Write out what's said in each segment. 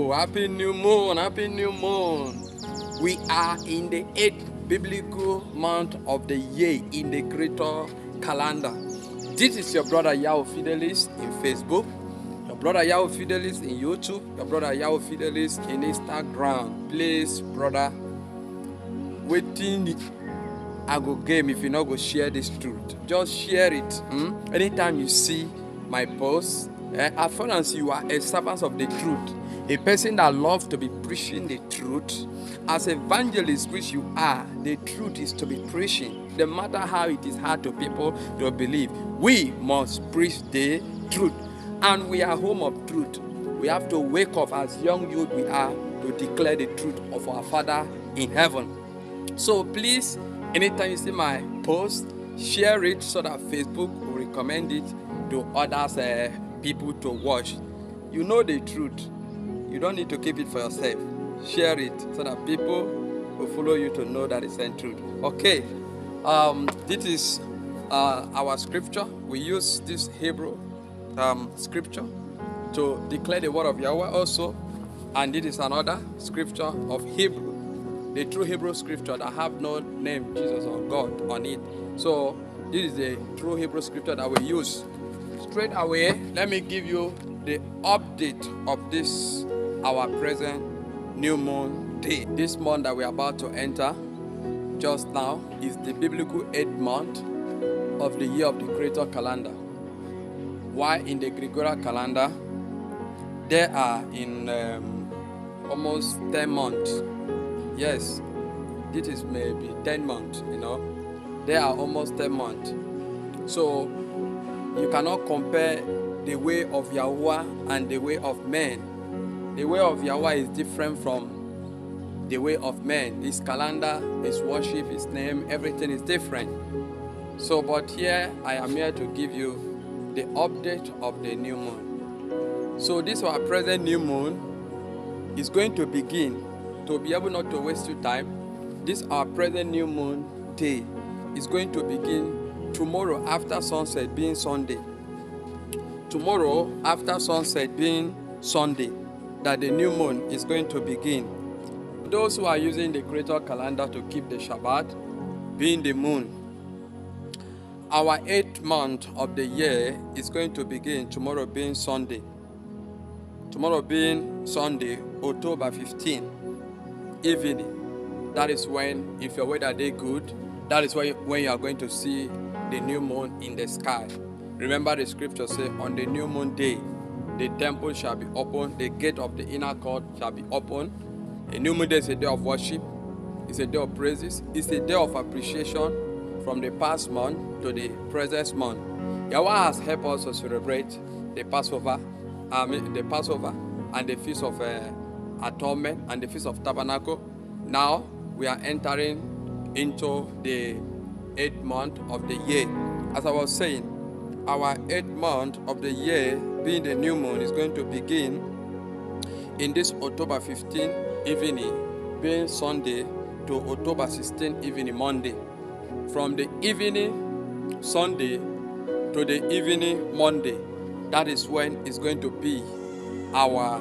Oh, happy new moon, happy new moon. We are in the 8th biblical month of the year in the greater calendar. This is your brother Yahuah Fidelis in Facebook, your brother Yahuah Fidelis in YouTube, your brother Yahuah Fidelis in Instagram. Please, brother, waiting I go game if you not go share this truth. Just share it. Anytime you see my post, as far as you are a servant of the truth, a person that loves to be preaching the truth, as evangelist which you are, the truth is to be preaching. No matter how it is hard to people to believe, we must preach the truth. And we are home of truth. We have to wake up as young youth we are to declare the truth of our Father in heaven. So please, anytime you see my post, share it so that Facebook will recommend it to others, people to watch. You know the truth. You don't need to keep it for yourself. Share it so that people will follow you to know that it's the truth. Okay, this is our scripture. We use this Hebrew scripture to declare the word of Yahweh also. And this is another scripture of Hebrew, the true Hebrew scripture that have no name Jesus or God on it. So this is the true Hebrew scripture that we use. Straight away, let me give you the update of this, our present new moon day. This month that we are about to enter just now is the biblical 8th month of the year of the greater calendar. While in the Gregorian calendar, there are in almost 10 months. Yes, this is maybe 10 months, There are almost 10 months. So you cannot compare the way of Yahuah and the way of man. The way of Yahuah is different from the way of man. His calendar, his worship, his name, everything is different. So, but here I am here to give you the update of the new moon. So this our present new moon is going to begin. To be able not to waste your time, this our present new moon day is going to begin tomorrow after sunset, being Sunday. Tomorrow after sunset, being Sunday, that the new moon is going to begin. Those who are using the greater calendar to keep the Shabbat, being the moon, our 8th month of the year is going to begin tomorrow being Sunday. Tomorrow being Sunday, October 15. Evening. That is when, if your weather day good, that is when you are going to see the new moon in the sky. Remember the scripture say, on the new moon day, the temple shall be open, the gate of the inner court shall be open. A new moon day is a day of worship, it's a day of praises, it's a day of appreciation from the past month to the present month. Yahweh has helped us to celebrate the Passover and the Feast of Atonement and the Feast of Tabernacle. Now we are entering into the 8th month of the year. As I was saying, our 8th month of the year, being the new moon, is going to begin in this October 15 evening, being Sunday, to October 16 evening, Monday. From the evening Sunday to the evening Monday, that is when it's going to be our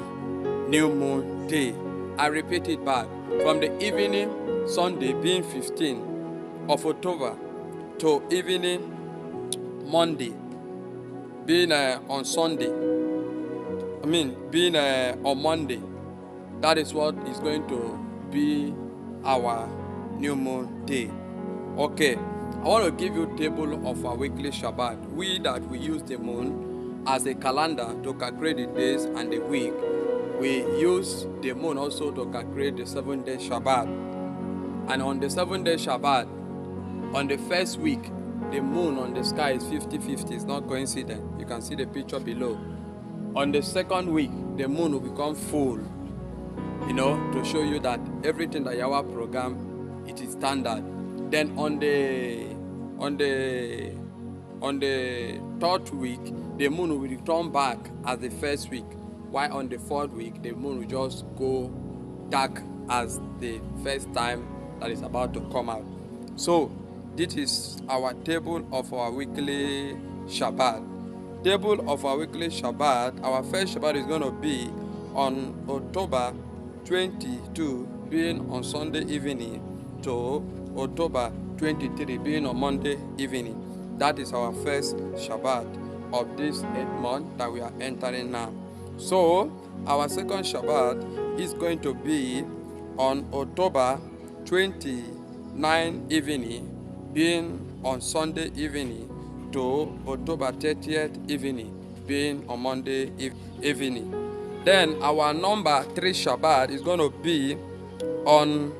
new moon day. I repeat it back. From the evening Sunday, being 15 of October, to evening Monday, being on Sunday, being on Monday, that is what is going to be our new moon day. Okay, I want to give you a table of our weekly Shabbat. We use the moon as a calendar to calculate the days and the week. We use the moon also to calculate the 7-day Shabbat. And on the 7-day Shabbat, on the first week, the moon on the sky is 50-50. It's not coincident. You can see the picture below. On the second week, the moon will become full, to show you that everything that Yahweh programmed, it is standard. Then on the third week, the moon will return back as the first week. While on the fourth week, the moon will just go dark as the first time that is about to come out. So this is our table of our weekly Shabbat. Table of our weekly Shabbat. Our first Shabbat is going to be on October 22 being on Sunday evening to October 23 being on Monday evening. That is our first Shabbat of this 8th month that we are entering now. So our second Shabbat is going to be on October 29 evening being on Sunday evening to October 30th evening being on Monday evening. Then our number 3 Shabbat is going to be on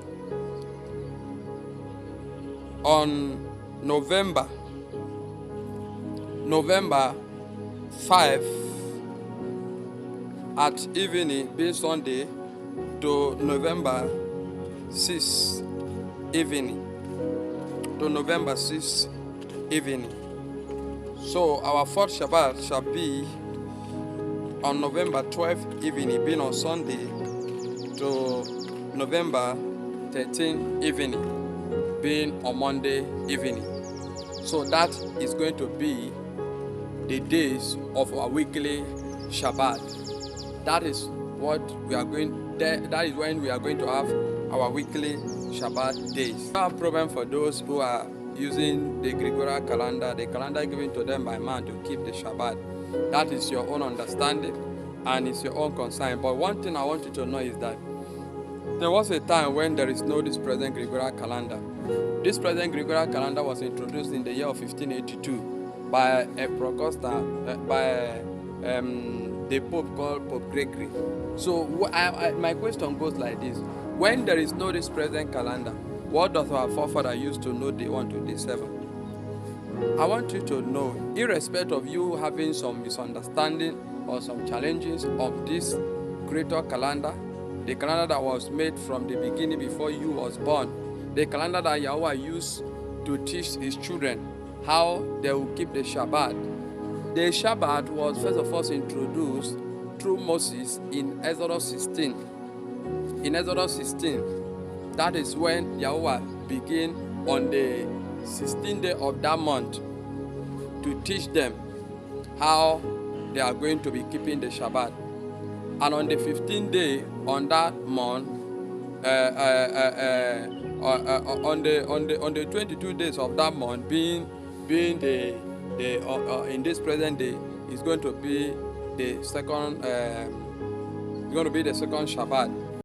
November 5 at evening being Sunday to November 6 evening So our fourth Shabbat shall be on November 12th evening being on Sunday to November 13th evening being on Monday evening. So that is going to be the days of our weekly Shabbat. That is what we are going. That is when we are going to have our weekly Shabbat days. No problem for those who are using the Gregorian calendar, the calendar given to them by man to keep the Shabbat. That is your own understanding and it's your own concern. But one thing I want you to know is that there was a time when there is no this present Gregorian calendar. This present Gregorian calendar was introduced in the year of 1582 by a Protestant, the Pope called Pope Gregory. So my question goes like this: when there is no this present calendar, what does our forefather used to know day 1 to day 7? I want you to know, irrespective of you having some misunderstanding or some challenges of this greater calendar, the calendar that was made from the beginning before you was born, the calendar that Yahuah used to teach his children how they will keep the Shabbat. The Shabbat was first of all introduced through Moses in Exodus 16. In Exodus 16, that is when Yahuah began on the 16th day of that month to teach them how they are going to be keeping the Shabbat. And on the 15th day on that month, on the 22 days of that month, being the in this present day, is going to be the second. It's going to be the second Shabbat.